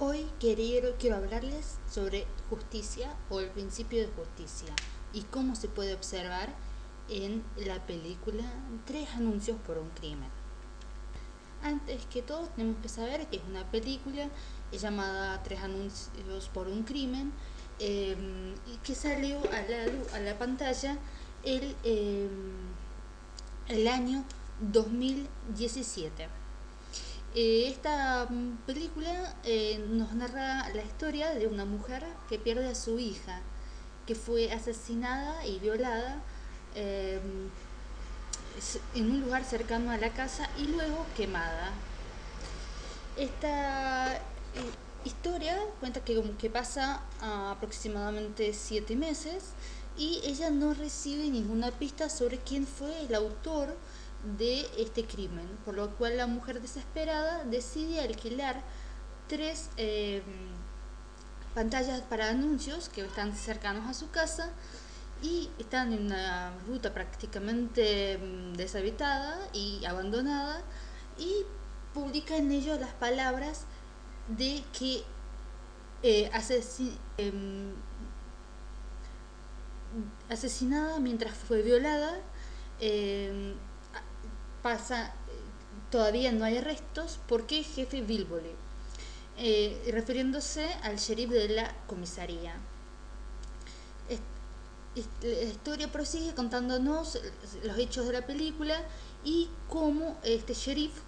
Hoy quiero hablarles sobre justicia o el principio de justicia y cómo se puede observar en la película Tres anuncios por un crimen. Antes que todo tenemos que saber que es una película llamada Tres anuncios por un crimen y que salió a la pantalla el, eh, el año 2017. Esta película nos narra la historia de una mujer que pierde a su hija, que fue asesinada y violada eh, en un lugar cercano a la casa y luego quemada. Esta historia cuenta que pasa aproximadamente 7 meses y ella no recibe ninguna pista sobre quién fue el autor de este crimen, por lo cual la mujer desesperada decide alquilar tres pantallas para anuncios que están cercanos a su casa y están en una ruta prácticamente deshabitada y abandonada y publica en ellos las palabras de que asesinada mientras fue violada, eh, pasa, todavía no hay arrestos porque jefe Bilboli, refiriéndose al sheriff de la comisaría. La historia prosigue contándonos los hechos de la película y cómo este sheriff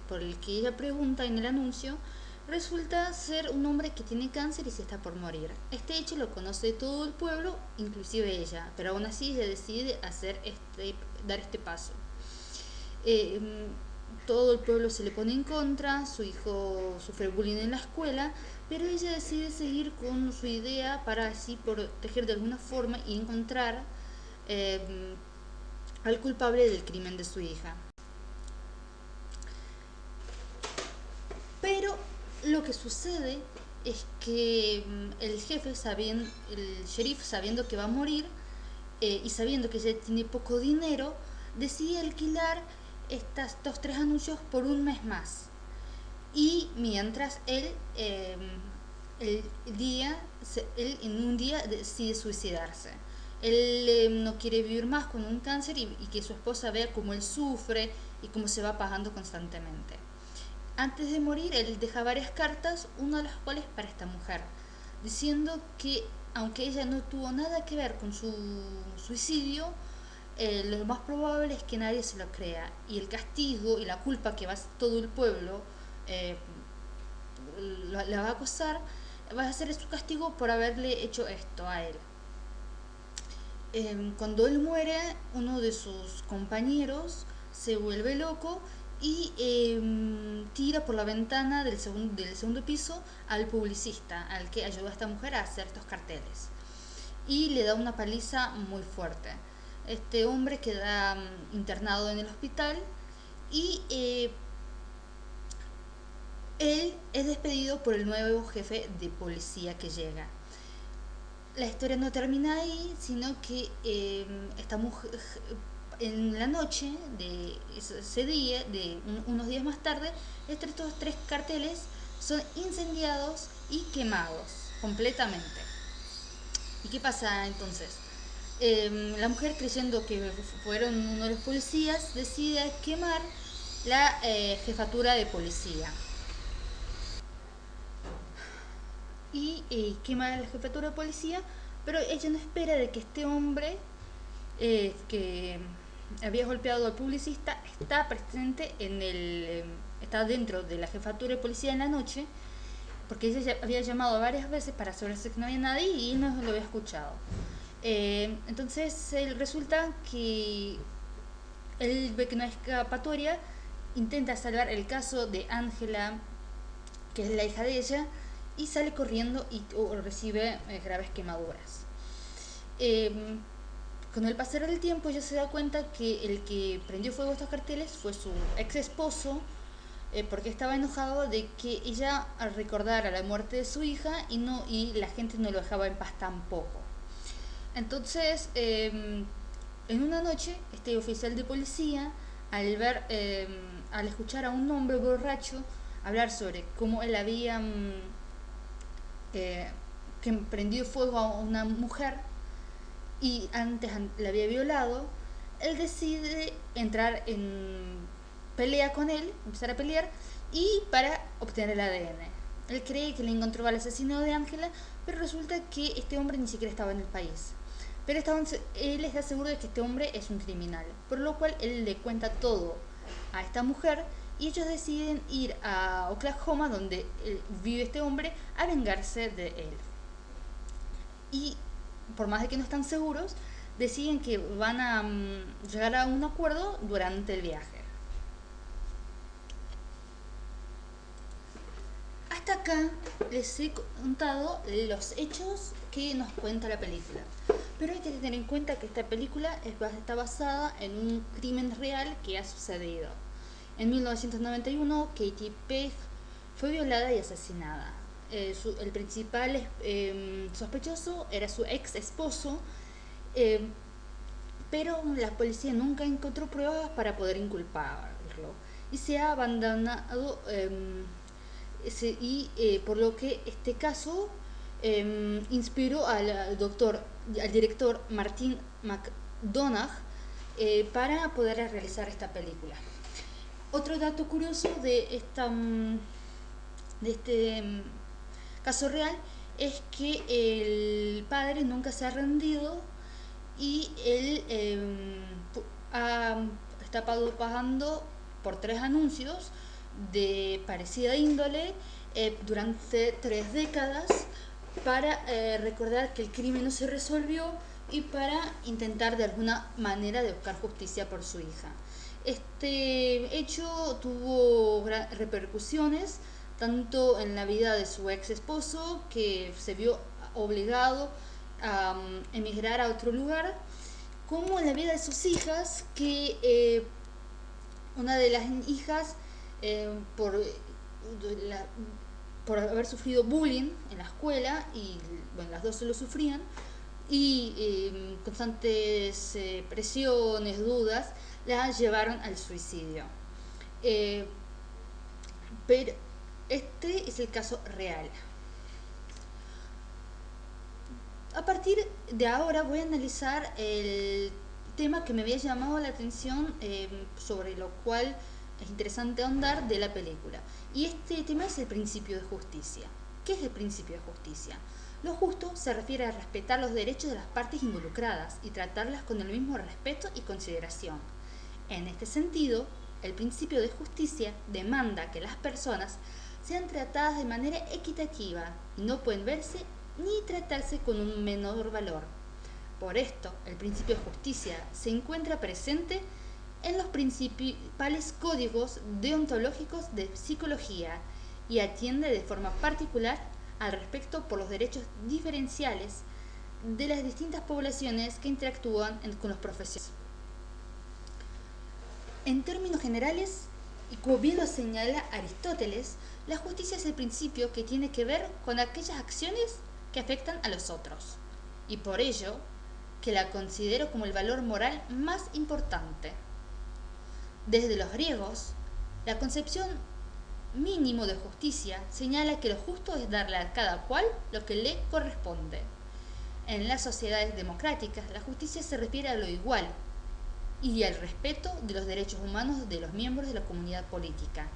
por el que ella pregunta en el anuncio resulta ser un hombre que tiene cáncer y se está por morir. Este hecho lo conoce todo el pueblo, inclusive ella, pero aún así ella decide dar este paso. Eh, Todo el pueblo se le pone en contra, su hijo sufre bullying en la escuela, pero ella decide seguir con su idea para así proteger de alguna forma y encontrar eh, al culpable del crimen de su hija. Pero lo que sucede es que el sheriff sabiendo que va a morir y sabiendo que ella tiene poco dinero, decide alquilar estos tres anuncios por un mes más. Y mientras el día, él en un día decide suicidarse. Él no quiere vivir más con un cáncer y que su esposa vea cómo él sufre y cómo se va pagando constantemente. Antes de morir, él deja varias cartas, una de las cuales para esta mujer, diciendo que aunque ella no tuvo nada que ver con su suicidio, lo más probable es que nadie se lo crea y el castigo y la culpa que va a todo el pueblo eh, la va a acosar, va a ser su castigo por haberle hecho esto a él. Cuando él muere, uno de sus compañeros se vuelve loco y tira por la ventana del segundo piso al publicista, al que ayudó a esta mujer a hacer estos carteles. Y le da una paliza muy fuerte. Este hombre queda internado en el hospital y él es despedido por el nuevo jefe de policía que llega. La historia no termina ahí, sino que esta mujer, en la noche de ese día, unos días más tarde, estos tres carteles son incendiados y quemados completamente. ¿Y qué pasa entonces? La mujer, creyendo que fueron uno de los policías, decide quemar la jefatura de policía. Y quema la jefatura de policía, pero ella no espera de que este hombre que había golpeado al publicista está dentro de la jefatura de policía en la noche, porque ella ya había llamado varias veces para asegurarse que no había nadie y él no lo había escuchado. Entonces resulta que él ve que no hay escapatoria, intenta salvar el caso de Ángela, que es la hija de ella, y sale corriendo y recibe graves quemaduras. Con el pasar del tiempo ella se da cuenta que el que prendió fuego a estos carteles fue su ex esposo, porque estaba enojado de que ella recordara la muerte de su hija y la gente no lo dejaba en paz tampoco. Entonces, en una noche, este oficial de policía, al escuchar a un hombre borracho hablar sobre cómo él había que prendido fuego a una mujer y antes la había violado, él decide entrar en pelea con él, empezar a pelear, y para obtener el ADN. Él cree que le encontró al asesino de Ángela, pero resulta que este hombre ni siquiera estaba en el país. Pero él está seguro de que este hombre es un criminal, por lo cual él le cuenta todo a esta mujer y ellos deciden ir a Oklahoma, donde vive este hombre, a vengarse de él. Y por más de que no están seguros, deciden que van a llegar a un acuerdo durante el viaje. Hasta acá les he contado los hechos que nos cuenta la película. Pero hay que tener en cuenta que esta película está basada en un crimen real que ha sucedido. En 1991, Katie Page fue violada y asesinada. El principal sospechoso era su ex esposo, pero la policía nunca encontró pruebas para poder inculparlo y se ha abandonado, por lo que este caso inspiró al director Martin McDonagh para poder realizar esta película. Otro dato curioso de este caso real es que el padre nunca se ha rendido y él está pagando por 3 anuncios de parecida índole durante 3 décadas para recordar que el crimen no se resolvió y para intentar de alguna manera de buscar justicia por su hija. Este hecho tuvo repercusiones tanto en la vida de su ex esposo, que se vio obligado a emigrar a otro lugar, como en la vida de sus hijas, que una de las hijas por haber sufrido bullying en la escuela, y bueno, las dos se lo sufrían, y constantes presiones, dudas, la llevaron al suicidio. Pero este es el caso real. A partir de ahora voy a analizar el tema que me había llamado la atención, sobre lo cual es interesante ahondar de la película. Y este tema es el principio de justicia. ¿Qué es el principio de justicia? Lo justo se refiere a respetar los derechos de las partes involucradas y tratarlas con el mismo respeto y consideración. En este sentido, el principio de justicia demanda que las personas sean tratadas de manera equitativa y no pueden verse ni tratarse con un menor valor. Por esto, el principio de justicia se encuentra presente en los principales códigos deontológicos de psicología y atiende de forma particular al respecto por los derechos diferenciales de las distintas poblaciones que interactúan con los profesionales. En términos generales, y como bien lo señala Aristóteles, la justicia es el principio que tiene que ver con aquellas acciones que afectan a los otros, y por ello que la considero como el valor moral más importante. Desde los griegos, la concepción mínimo de justicia señala que lo justo es darle a cada cual lo que le corresponde. En las sociedades democráticas, la justicia se refiere a lo igual y al respeto de los derechos humanos de los miembros de la comunidad política.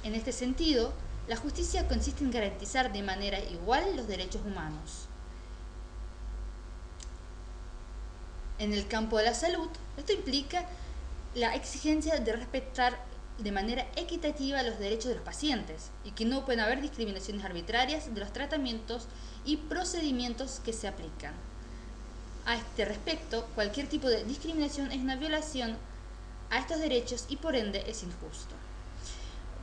En este sentido, la justicia consiste en garantizar de manera igual los derechos humanos. En el campo de la salud, esto implica la exigencia de respetar de manera equitativa los derechos de los pacientes y que no pueden haber discriminaciones arbitrarias de los tratamientos y procedimientos que se aplican. A este respecto, cualquier tipo de discriminación es una violación a estos derechos y por ende es injusto.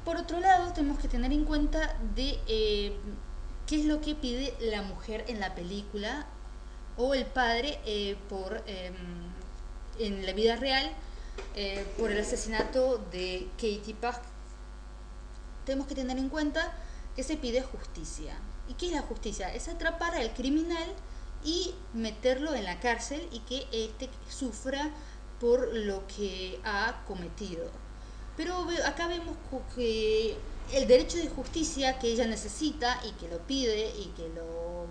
Por otro lado, tenemos que tener en cuenta de qué es lo que pide la mujer en la película o el padre en la vida real por el asesinato de Katie Page. Tenemos que tener en cuenta que se pide justicia. ¿Y qué es la justicia? Es atrapar al criminal y meterlo en la cárcel y que éste sufra por lo que ha cometido. Pero acá vemos que el derecho de justicia que ella necesita y que lo pide y que lo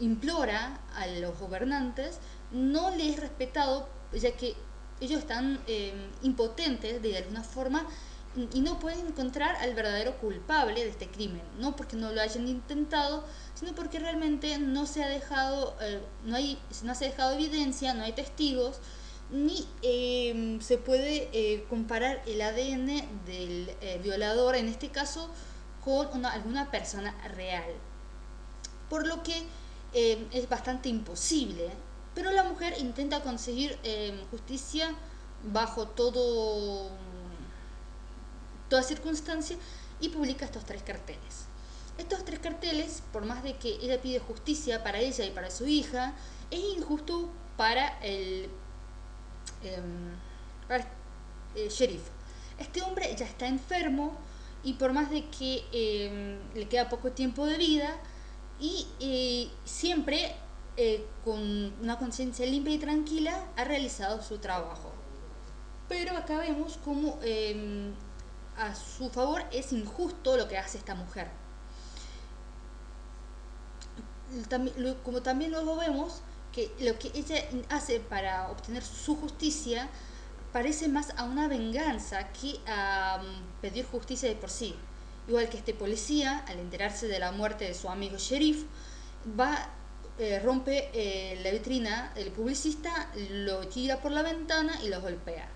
implora a los gobernantes no le es respetado, ya que ellos están impotentes de alguna forma y no pueden encontrar al verdadero culpable de este crimen, no porque no lo hayan intentado, sino porque realmente no se ha dejado, no se ha dejado evidencia, no hay testigos, ni se puede comparar el ADN del violador, en este caso, con alguna persona real. Por lo que es bastante imposible. Pero la mujer intenta conseguir justicia bajo toda circunstancia y publica estos 3 carteles. Estos 3 carteles, por más de que ella pide justicia para ella y para su hija, es injusto para el sheriff. Este hombre ya está enfermo y por más de que le queda poco tiempo de vida y siempre con una conciencia limpia y tranquila ha realizado su trabajo. Pero acá vemos cómo a su favor es injusto lo que hace esta mujer. Como también luego vemos que lo que ella hace para obtener su justicia parece más a una venganza que a pedir justicia de por sí. Igual que este policía, al enterarse de la muerte de su amigo sheriff, rompe la vitrina del publicista, lo tira por la ventana y lo golpea,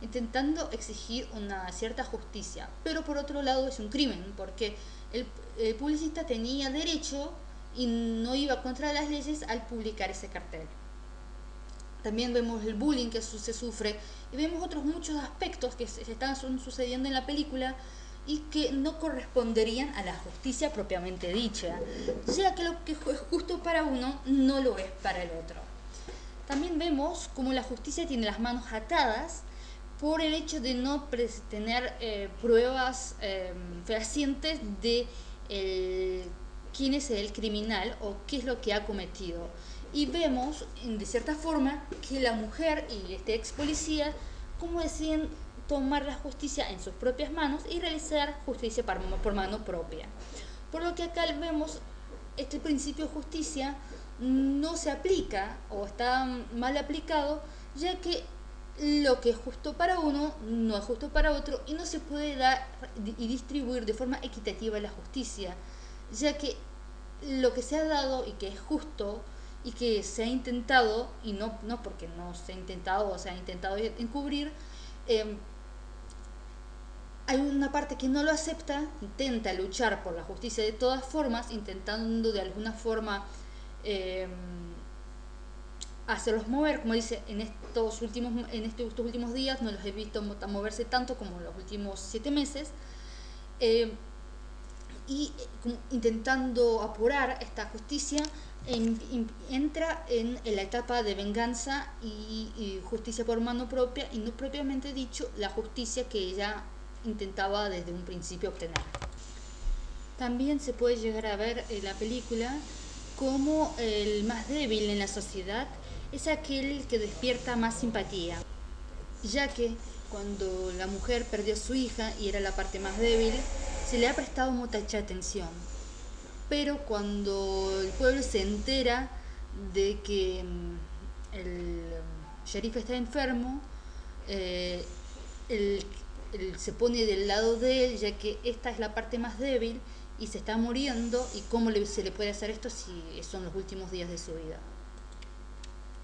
intentando exigir una cierta justicia. Pero por otro lado es un crimen, porque el publicista tenía derecho y no iba contra las leyes al publicar ese cartel. También vemos el bullying que se sufre y vemos otros muchos aspectos que se están sucediendo en la película y que no corresponderían a la justicia propiamente dicha, ya que lo que es justo para uno no lo es para el otro. También vemos cómo la justicia tiene las manos atadas por el hecho de no tener pruebas fehacientes de quién es el criminal o qué es lo que ha cometido. Y vemos, de cierta forma, que la mujer y este ex policía, como deciden tomar la justicia en sus propias manos y realizar justicia por mano propia. Por lo que acá vemos, este principio de justicia no se aplica o está mal aplicado, ya que lo que es justo para uno no es justo para otro y no se puede dar y distribuir de forma equitativa la justicia, ya que lo que se ha dado y que es justo y que se ha intentado, y no porque no se ha intentado o se ha intentado encubrir, hay una parte que no lo acepta, intenta luchar por la justicia de todas formas, intentando de alguna forma hacerlos mover, como dice, en estos últimos días no los he visto moverse tanto como en los últimos 7 meses, y intentando apurar esta justicia, entra en la etapa de venganza y justicia por mano propia, y no propiamente dicho la justicia que ella intentaba desde un principio obtener. También se puede llegar a ver en la película como el más débil en la sociedad es aquel que despierta más simpatía, ya que cuando la mujer perdió a su hija y era la parte más débil, se le ha prestado mucha atención. Pero cuando el pueblo se entera de que el sheriff está enfermo, se pone del lado de él, ya que esta es la parte más débil y se está muriendo, y cómo se le puede hacer esto si son los últimos días de su vida.